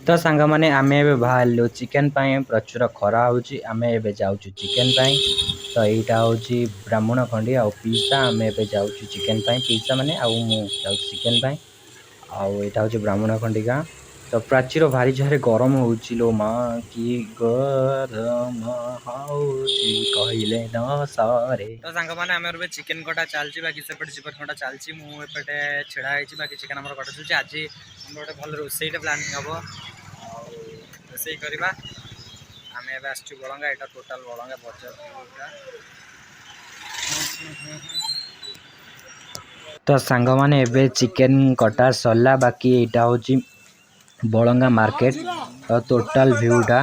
तो सांग मैंने आम ए बाहर चिकेन प्रचुर खरा होची आम ए जाऊँ चिकेन तो यहाँ हूँ ब्राह्मण खंडी आ पिज्जा आम ए जाऊँ चिकेन पिज्जा माने आउ चिकेन आईटा हूँ ब्राह्मण खंडिका तो प्राचीर भारी जहरे गरम होची लो माँ की गरम कहले न सरे तो सांग मैंने आम चिकेन कटा चलती बाकी सेपटे चिकेन कटा चलती मुझे छिड़ा है बाकी चिकेन आम कटा चलती आज आम गोटे भल रोसईटा प्लानिंग हम रोसई करवा आम ए आसचु बलंगा यहाँ टोटाल बलंगा बजार तो सांग मैंने एबे चिकेन कटा सरला बाकी यहाँ हूँ बलंगा मार्केट तो टोटाल व्यूटा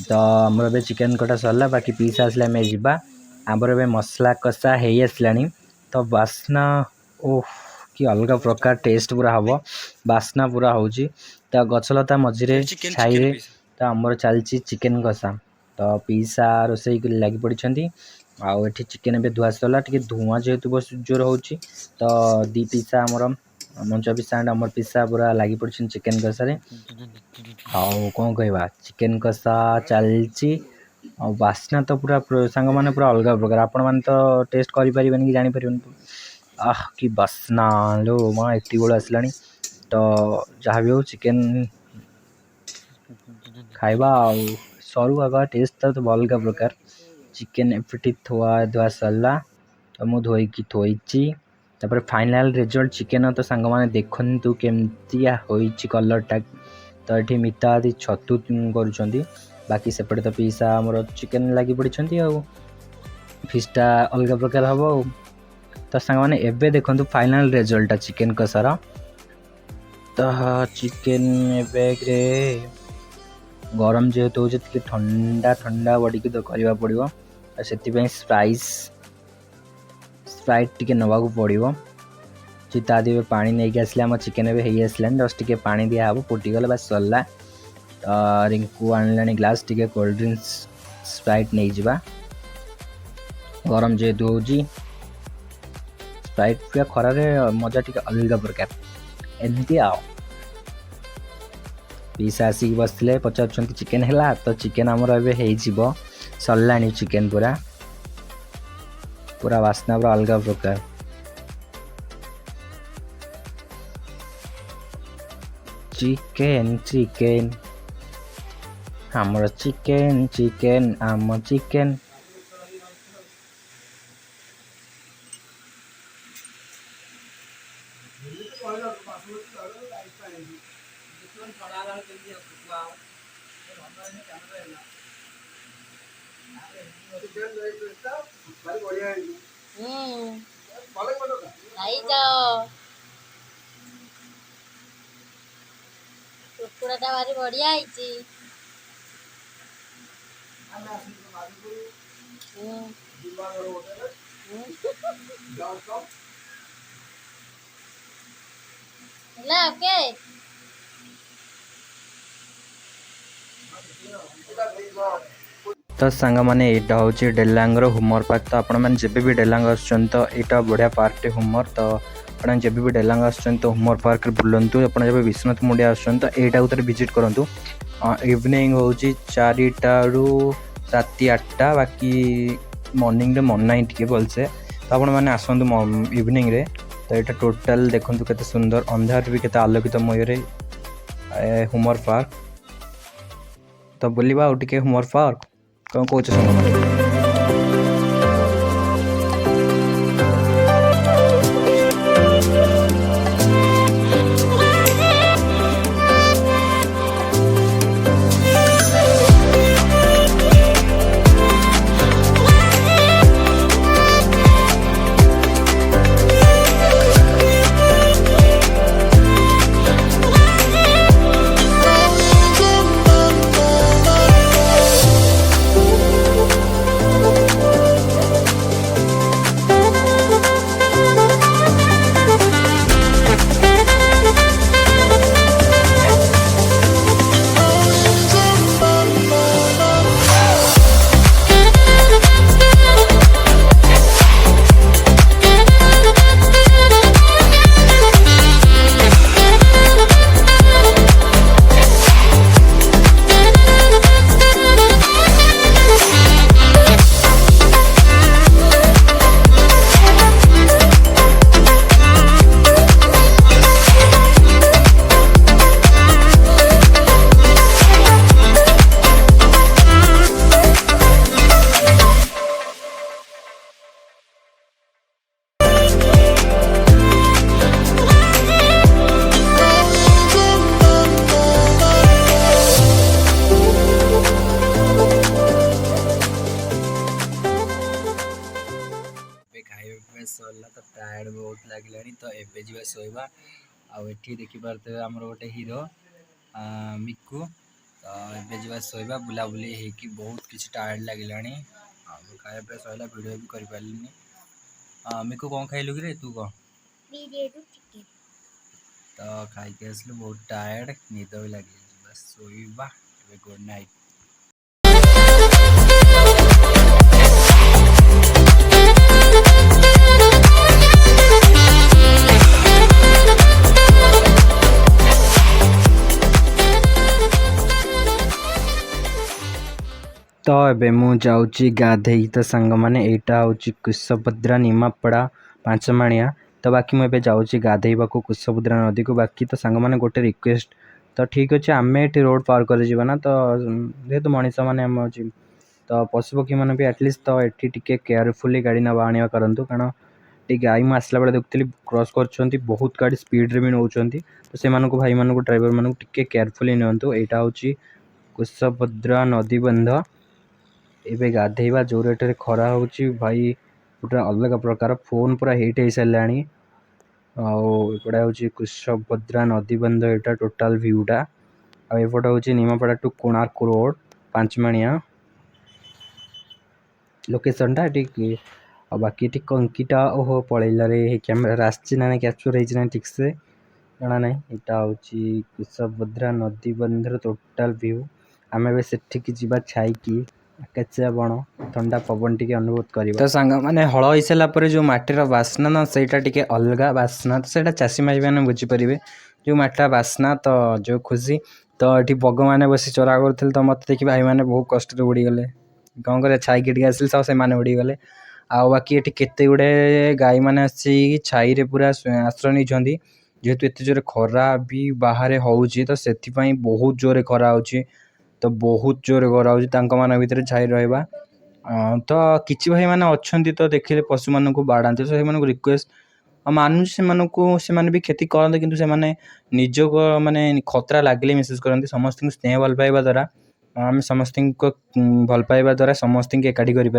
तो आमर ए चिकेन कटा सरला बाकी पीस आसला आम जा आमर ए मसला कषा हो आसला तो बास्ना ओह कि अलग प्रकार टेस्ट पूरा हम बास्ना पूरा हो गछलता मझे छाई तो आमर चलती चिकेन कषा तो पीसा रोसई लगी पड़ी आउ एठी चिकेन ए धुआ सरला टे धुआं जेहेतु बहुत जोर हो तो दी पीसा आमर मंच पीसा आमर पीसा पूरा लगी पड़ी चिकेन कषारे आउ कौन कहवा चिकेन कषा चलती बास्ना तो पूरा सांग मैंने पूरा अलग प्रकार आपण मैंने तो टेस्ट करें कि जापर आह कि बास्ना लो माँ एत बड़ आसला तो जहाँ भी हो चिकेन खाइबा सरू आग टेस्ट तो अलग प्रकार चिकेन एपटी धुआ सरला तो मुझे धोईकी थोची तापर फाइनाल रिजल्ट चिकेन तो सांग मैंने देखु केमतिया होइची कलरटा तो ये मिता आदि छतु कर बाकी सेपटे तो पीसा आमर चिकेन लगी पड़ी आ फिसटा अलग प्रकार हम तो सांग मैंने एबे देखु फाइनाल रिजल्ट चिकेन कषार तो चिकेन एबे गरम जेहेतु हो ठंडा ठंडा बड़ी तो करवा पड़ो से स्प्राइट टी नवाक पड़ो चिता आदि पानी नहीं आसले आम चिकेन ए आसला जस्ट टे पा दिहब फुटीगला बस सरला तो रिंकू आनला ग्लास टे कोल्ड ड्रिंक्स स्प्राइट नहीं जा गरम जेहेतु हो स्प्राइट पूरा खरार मजा टी अलग प्रकार एमती आ पीसा आसिक बसते पचार चिकेन है तो चिकेन आमर ए सरला चिकेन पूरा पूरा बास्ना पूरा अलग प्रकार चिकेन चिकेन आमर चिकेन चिकेन आम चिकेन कुकुड़ा भारी बढ़िया है ओके तो सांग मैंने यहाँ हूँ डेलांगर हुमर पार्क तो आपण मैंने जब भी डेलांग आसुन तो यहाँ बढ़िया पार्क हुमर तो आप जब भी डेलांग आसुन तो हुमर पार्क बुलंतु आप जब विश्वनाथ मुंडिया आसुन तो यहाँ गोटे विजिट करूँ इवनिंग हूँ 4टा रू राति 8टा बाकी मॉर्निंग रे मन ना टे भलसे तो आपण मैंने आसतु इवनिंग रे तो यहाँ टोटाल देखु केते सुंदर अंधार भी केते आलोकित मयूर हुमर पार्क तो बुलवा आउ टे हुमर पार्क कौन कौच सांग शोवा आठी देखिपे आमर गोटे हीरो मिकु तो ये जा शोवा बुलाबुली होगी बहुत किसी टायर्ड लगे खाया पे सैला वीडियो भी कर पारे मिकु कौन खाइलु कि तू कौन तो खाई आसलु बहुत टायर्ड निद भी लगे बस शोवा गुड नाइट। तो एबे मु जाऊँगी गाधे तो सांग मैंने यहाँ हूँ कुशभद्रा निमापड़ा पांचमाणिया तो बाकी मुझे जाऊँगी गाधेबा कुशभद्रा नदी को बाकी तो सांग मैंने गोटे रिक्वेस्ट तो ठीक अच्छे आम ये रोड पार कर ना तो जेहेतु मनीष मैंने आम तो पशुपक्षी मैंने भी एटलिस्ट तो ये टे केयरफुली गाड़ी ना आने करूँ कारण टे गाई मुझे आसला बेले देखुली क्रॉस कर बहुत गाड़ी स्पीड भी नौ तो से भाई मानक ड्राइवर मानक टे केयरफुली नियंतु यहाँ हूँ कुशभद्रा नदी बंध एबे गाधेबा जो रेट रे खरा होची भाई पूरा अलग प्रकार फोन पूरा हिट हो सारा आड़ा हूँ कुशभद्रा नदी बंध यहाँ टोटाल व्यूटा आएपटे हूँ निमापड़ा टू कोणार्क रोड पांचमाणिया लोकेशन टा बाकी ये कंकीटा ओहो पलैला रे कैमेरा आसची ना कैप्चर होना ठीक से जना ना यहाँ हूँ कुशभद्रा नदी बंधर टोटाल व्यू आम ए से जा छाई आकाशिया बण ठंडा पवन टी अनुभव कर तो सांग मैंने हल हो सारापर जो मटीर बास्ना ना सहीटा टे अलग बास्ना तो सहीटा चाषी माई मैंने बुझीपारे जो मटीर बास्ना तो जो खुशी तो ये बग मैंने बस चरा कर तो मत देखिए भाई मैंने बहुत कष्ट उड़ीगले कौन कर छाई टी आसिल सब से उड़ीगले आ बाकी ये केते गुड़े गाई मैंने छाई रे पूरा आश्रय नहीं जेहेतु एत जोरे खरा भी बाहर होची तो से बहुत जोरे खरा होची तो बहुत जोरे खरा होची भितर छाई रहा तो किछि भाई मैंने अच्छा तो देखिले पशु मान को बाढ़ाते तो से रिक्वेस्ट मानु से भी क्षति करते कि निज को माने खतरा लगे मेसेज करते समस्त स्नेह भल पाइबा द्वारा आम समस्त भल पाइबा द्वारा समस्त एकाठी कर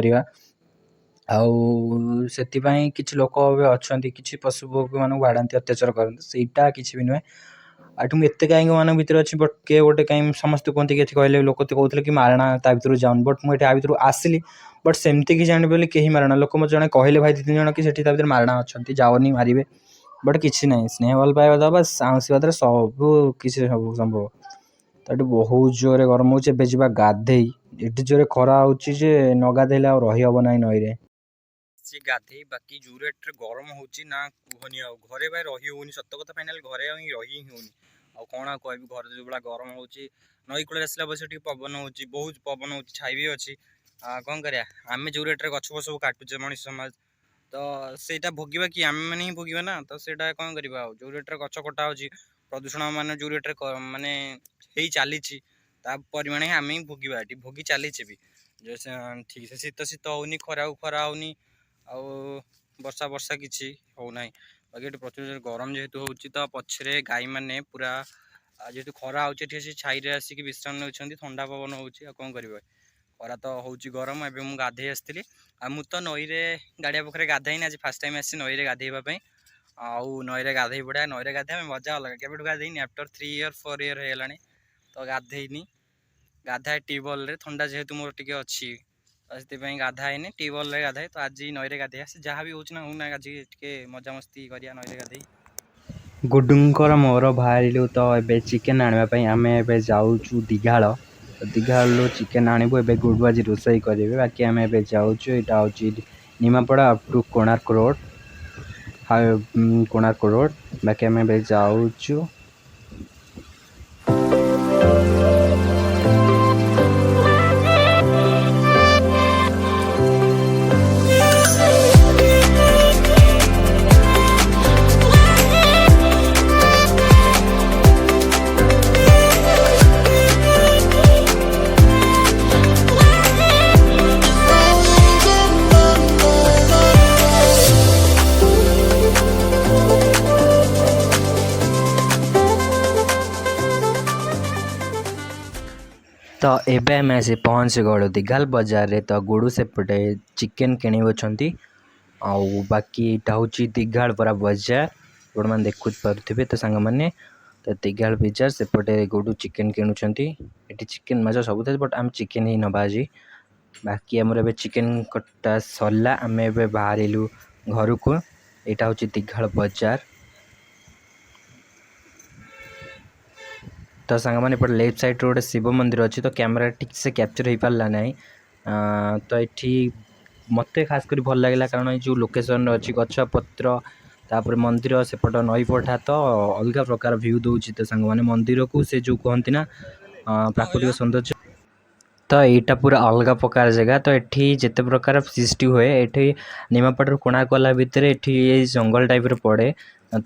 किछि लोक अच्छा कि पशु पक्षी मानक बाढ़ाती अत्याचार करते सहीटा किसी भी नुहे आठ मुझे गाई मान भर अच्छी बट किए गोटे कहीं समस्त कहते कि कहले लोक तो कहते कि मारणा ता भर जाऊन बट मुझे आ भर आसली बट सेमती कि जानी बोली कहीं मारणा लोक मत जड़े कहले भाई 2-3 जन कि भर मारणा अच्छा जाओनी मारे बट किसी ना स्नेह भल पाइबा दबा आशीर्वाद सब किसी सब संभव तो बहुत जोरे गरम हो गाधे ये जोरे खरा हो न गाधेले रही हम ना नई से गाधे बाकी जो रेट गरम होची ना कहनी घरे भाई रही होनी सत कथा फाइनाल घरे रही होनी कौन कह घर जो भाई गरम हो नई कूल आसला बस पवन हो बहुत पवन हो छाई भी अच्छी कौन करा आम जो रेट गछ फस सब काटुचे मनीष समाज तो सेटा भोगवा कि आम मैंने ही भोगवा ना तो सेटा कौन करवा जो रेट गछ कटा हो प्रदूषण मान जो रेट माने ही चली परिमाण आम ही भोगवा भोगी चली भी जो ठीक से शीत शीत होनी खरा खरा होनी वर्षा वर्षा किसी होना बाकी प्रचुर गरम जेहेतु हो तो पछरे गाई मैंने पूरा जेहेतु खरा हो छाई आसिक विश्राम नौ ठंडा पवन हो कौन कर खरा तो हूँ गरम एवं मुझे गाधे आसती मु तो नई गाड़िया पोखर गाधेनी आज फास्ट टाइम आसी नई गाधेवाई नई गाधे पड़ा नई गाधे मजा अलग केवे गाधेनी आफ्टर 3 year 4 year होगा तो गाधेनी गाधाए ट्यूबवेल ठंडा जेहेतु मोर टे अच्छी से गाधाएनि ट्यूबवेल गाधाए तो आज नई गाधे जहाँ भी होना आज मजा मस्ती करिया नई गाधे गुडुंकर मोर बाहर तो ये चिकेन आने आम ए जाऊँ दीघाड़ दीघाड़ू चिकेन आणबू ए गुडू आज रोसई करेंगे बाकी आम ए जाऊँ यहाँ हूँ Nimapara up to Konark road Konark road बाकी आम ए जाऊँ तो एबे आम आसी पहुँच गलु दीघाल बजार रे तो गुडू सेपटे चिकेन किणी बाकी यहाँ हूँ दीघाल परा बजार ଆପଣମାନେ ଦେଖୁ ପାରୁଥିବେ ତ ସାଙ୍ଗମାନେ। ତ ଦିଗାଳ ବଜାର ସେପଟେ ଗୋଟୁ ଚିକେନ୍ କିଣୁଛନ୍ତି। ଏଠି ଚିକେନ୍ ମାଛ ସବୁ ଥାଏ ବଟ୍ ଆମେ ଚିକେନ୍ ହିଁ ନେବା ଆଜି। ବାକି ଆମର ଏବେ ଚିକେନ୍ କଟା ସରିଲା, ଆମେ ଏବେ ବାହାରିଲୁ ଘରକୁ। ଏଇଟା ହେଉଛି ଦିଗାଳ ବଜାର। ତ ସାଙ୍ଗମାନେ ଏପଟେ ଲେଫ୍ଟ ସାଇଡ଼୍ରେ ଗୋଟେ ଶିବ ମନ୍ଦିର ଅଛି, ତ କ୍ୟାମେରା ଠିକ୍ ସେ କ୍ୟାପଚର୍ ହେଇପାରିଲା ନାହିଁ। ତ ଏଠି ମୋତେ ଖାସ୍ କରି ଭଲ ଲାଗିଲା କାରଣ ଏ ଯେଉଁ ଲୋକେସନ୍ରେ ଅଛି ଗଛ ପତ୍ର, ତାପରେ ମନ୍ଦିର ସେପଟ ନଈପଠା, ତ ଅଲଗା ପ୍ରକାର ଭ୍ୟୁ ଦେଉଛି। ତ ସାଙ୍ଗମାନେ ମନ୍ଦିରକୁ ସେ ଯେଉଁ କୁହନ୍ତି ନା ପ୍ରାକୃତିକ ସୌନ୍ଦର୍ଯ୍ୟ, ତ ଏଇଟା ପୁରା ଅଲଗା ପ୍ରକାର ଜାଗା। ତ ଏଠି ଯେତେ ପ୍ରକାର ସୃଷ୍ଟି ହୁଏ, ଏଠି ନିମାପଡ଼ାରୁ କୋଣାର୍କ ଗଲା ଭିତରେ ଏଠି ଏଇ ଜଙ୍ଗଲ ଟାଇପ୍ର ପଡ଼େ।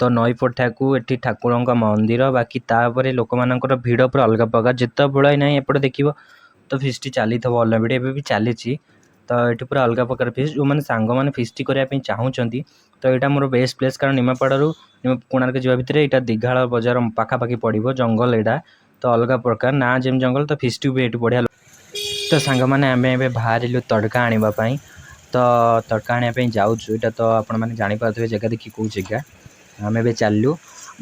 ତ ନଈପଠାକୁ ଏଠି ଠାକୁରଙ୍କ ମନ୍ଦିର, ବାକି ତାପରେ ଲୋକମାନଙ୍କର ଭିଡ଼ ପୁରା ଅଲଗା ପ୍ରକାର। ଯେତେବେଳେ ନାହିଁ ଏପଟେ ଦେଖିବ ତ ଫିଷ୍ଟି ଚାଲିଥିବ ଅଲରେଡ଼ି, ଏବେ ବି ଚାଲିଛି। ତ ଏଠି ପୁରା ଅଲଗା ପ୍ରକାର ଫିଷ୍ଟ। ଯେଉଁମାନେ ସାଙ୍ଗମାନେ ଫିଷ୍ଟି କରିବା ପାଇଁ ଚାହୁଁଛନ୍ତି ତ ଏଇଟା ମୋର ବେଷ୍ଟ ପ୍ଲେସ୍, କାରଣ ନିମାପଡ଼ାରୁ କୋଣାର୍କ ଯିବା ଭିତରେ ଏଇଟା ଦିଗାଳ ବଜାର ପାଖାପାଖି ପଡ଼ିବ। ଜଙ୍ଗଲ ଏଇଟା ତ ଅଲଗା ପ୍ରକାର ନା, ଯେମିତି ଜଙ୍ଗଲ ତ ଫିଷ୍ଟି ବି ଏଠି ବଢ଼ିଆ। ତ ସାଙ୍ଗମାନେ ଆମେ ଏବେ ବାହାରିଲୁ ତଡ଼କା ଆଣିବା ପାଇଁ। ତ ତଡ଼କା ଆଣିବା ପାଇଁ ଯାଉଛୁ। ଏଇଟା ତ ଆପଣମାନେ ଜାଣିପାରୁଥିବେ ଜାଗା ଦେଖି କେଉଁ ଜାଗା। ଆମେ ଏବେ ଚାଲିଲୁ।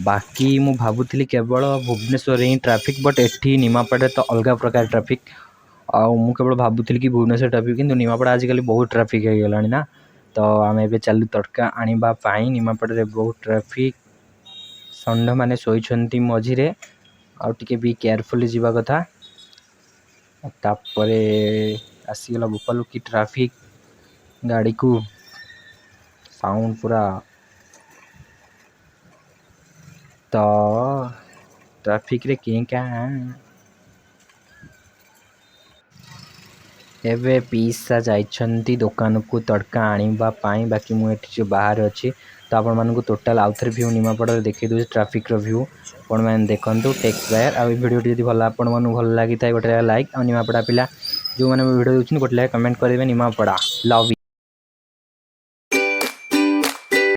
ବାକି ମୁଁ ଭାବୁଥିଲି କେବଳ ଭୁବନେଶ୍ୱରରେ ହିଁ ଟ୍ରାଫିକ୍, ବଟ୍ ଏଠି ନିମାପଡ଼ାରେ ତ ଅଲଗା ପ୍ରକାର ଟ୍ରାଫିକ୍। ଆଉ ମୁଁ କେବଳ ଭାବୁଥିଲି କି ଭୁବନେଶ୍ୱର ଟ୍ରାଫିକ୍, କିନ୍ତୁ ନିମାପଡ଼ା ଆଜିକାଲି ବହୁତ ଟ୍ରାଫିକ୍ ହେଇଗଲାଣି ନା। ତ ଆମେ ଏବେ ଚାଲିଲୁ ତଡ଼କା ଆଣିବା ପାଇଁ। ନିମାପଡ଼ାରେ ବହୁତ ଟ୍ରାଫିକ୍, ଷଣ୍ଢମାନେ ଶୋଇଛନ୍ତି ମଝିରେ, ଆଉ ଟିକେ ବି କେୟାରଫୁଲି ଯିବା କଥା। ତାପରେ ଆସିଗଲା ବୋପାଲୁ କି ଟ୍ରାଫିକ୍, ଗାଡ଼ିକୁ ସାଉଣ୍ଡ ପୁରା। ତ ଟ୍ରାଫିକ୍ରେ କେଁ କାଁ। ଏବେ ପିଇସା ଯାଇଛନ୍ତି ଦୋକାନକୁ ତଡ଼କା ଆଣିବା ପାଇଁ, ବାକି ମୁଁ ଏଠି ଯେଉଁ ବାହାରେ ଅଛି। ତ ଆପଣମାନଙ୍କୁ ଟୋଟାଲ୍ ଆଉଥରେ ଭ୍ୟୁ ନିମାପଡ଼ାରେ ଦେଖାଇ ଦେଉଛି, ଟ୍ରାଫିକ୍ର ଭ୍ୟୁ ଆପଣମାନେ ଦେଖନ୍ତୁ। Take care. ଆଉ ଏ ଭିଡ଼ିଓଟି ଯଦି ଭଲ ଆପଣମାନଙ୍କୁ ଭଲ ଲାଗିଥାଏ ଗୋଟେ ଲାଇକ୍, ଆଉ ନିମାପଡ଼ା ପିଲା ଯେଉଁମାନେ ଭିଡ଼ିଓ ଦେଉଛନ୍ତି ଗୋଟେ ଲାଇକ୍ କମେଣ୍ଟ କରିବେ। Nimapara love you.